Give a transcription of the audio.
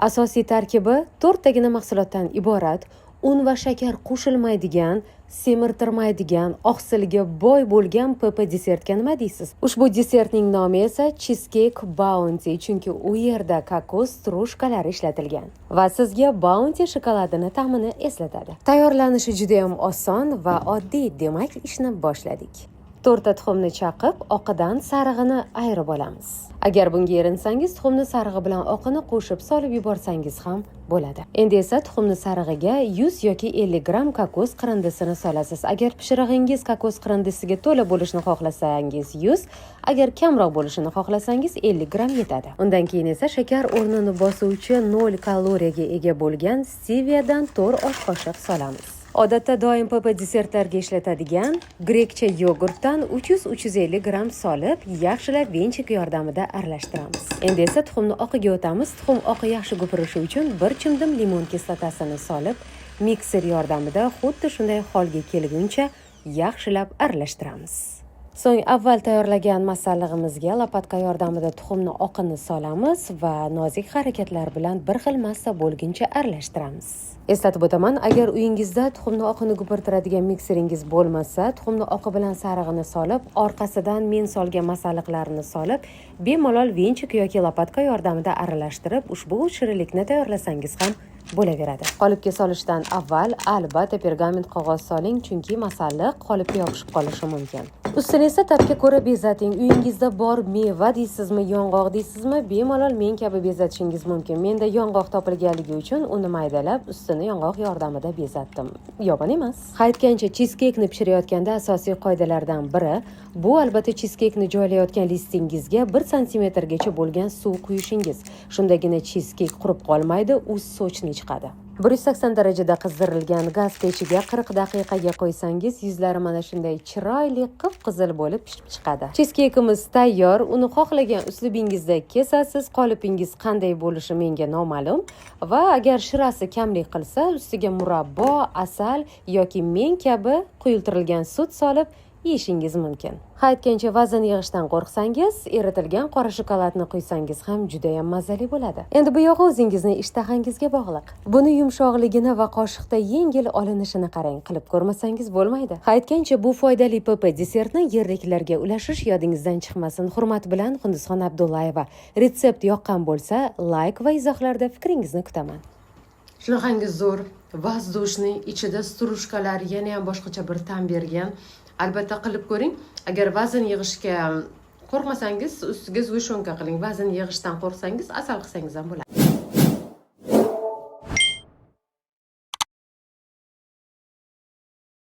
Asosiy tarkibi 4 tagina mahsulotdan iborat. Un va shakar qo'shilmaydigan, semirtirmaydigan, oqsilga boy bo'lgan PP desertga nima deysiz? Ushbu desertning nomi esa Cheesecake Bounty, chunki u yerda kokos strushkalari ishlatilgan va sizga Bounty shokoladini ta'mini eslatadi. Tayyorlanishi juda ham oson va oddiy, demak ishni boshladik. 4 ta tuxumni chaqib, oqidan sarig'ini ayirib olamiz. Agar bunga erinsangiz, tuxumni sarig'i bilan oqini qo'shib solib yuborsangiz ham bo'ladi. Endi esa tuxumni sarig'iga 100 yoki 50 gram kokos qirindisini solasiz. Agar pishirig'ingiz kokos qirindisiga to'la bo'lishini xohlasangiz 100, agar kamroq bo'lishini xohlasangiz 50 gram yetadi. Undan keyin esa shakar o'rnini bosuvchi 0 kaloriyaga ega bo'lgan steviadan 4 osh qoshiq solamiz. Odatda doim PP desertlarga ishlatadigan grekcha yogurtdan 300-350 gram solib, yaxshilab venchik yordamida aralashtiramiz. Endi esa tuxumni oqiga o'tamiz. Tuxum oqi yaxshi gupirishi uchun bir chimdim limon kislotasini solib, mikser yordamida xuddi shunday holga kelguncha yaxshilab aralashtiramiz. So'ng avval tayyorlagan masallig'imizga lopatka yordamida tuxumni oqini solamiz va nozik harakatlar bilan bir xil massa bo'lguncha aralashtiramiz. Eslatib o'taman, agar uyingizda tuxumni oqini gupirtiradigan mikseringiz bo'lmasa, tuxumni oqi bilan sarig'ini solib, orqasidan men solgan masalliqlarni solib, bemalol venchik yoki lopatka yordamida aralashtirib, ushbu shirinlikni tayyorlasangiz ham bo'laveradi. Qolipga solishdan avval albatta pergament qog'oz soling, chunki masalliq qolipga yopishib qolishi mumkin. Ustini esa tabga ko'ra bezating. Uyingizda bor meva deysizmi, yong'oq deysizmi, bemalol men kabi bezatishingiz mumkin. Menda yong'oq topilganligi uchun uni maydalab, ustini yong'oq yordamida bezatdim. Yomon emas. Aytgancha, cheesecake-ni pishirayotganda asosiy qoidalardan biri bu albatta cheesecake-ni joylayotgan listingizga 1 sm gacha bo'lgan suv quyishingiz. Shundagina cheesecake qurib qolmaydi, u sochni chiqadi. 180 darajada qizdirilgan gaz pechiga 40 daqiqaga qo'ysangiz, yuzlari mana shunday chiroyli qip-qizil bo'lib pishib chiqadi. Cheesecake'imiz tayyor. Uni xohlagan uslubingizda kesasiz. Qolipingiz qanday bo'lishi menga noma'lum va agar shirasi kamlik qilsa, ustiga murabbo, asal yoki men kabi quyultirilgan sut solib yeyishingiz mumkin. Aytgancha, vazn yig'ishdan qo'rqsangiz, eritilgan qora shokoladni quysangiz ham juda ham mazali bo'ladi. Endi bu yog'i o'zingizning ishtahangizga bog'liq. Buni yumshoqligini va qoshiqda yengil olinishini qarang, qilib ko'rmasangiz bo'lmaydi. Aytgancha, bu foydali PP desertni yerliklarga ulashish yodingizdan chiqmasin. Hurmat bilan, Hindiston Abdullayeva. Retsept yoqqan bo'lsa, like va izohlarda fikringizni kutaman. Shunaqangiz zo'r, vazdushni ichida strushkalar yana ham boshqacha bir ta'm bergan. Albatta qilib ko'ring. Agar vazn yig'ishga qo'rqmasangiz, ustiga zug'ishonka qiling. Vazn yig'ishdan qo'rqsangiz, asal qilsangiz ham bo'ladi.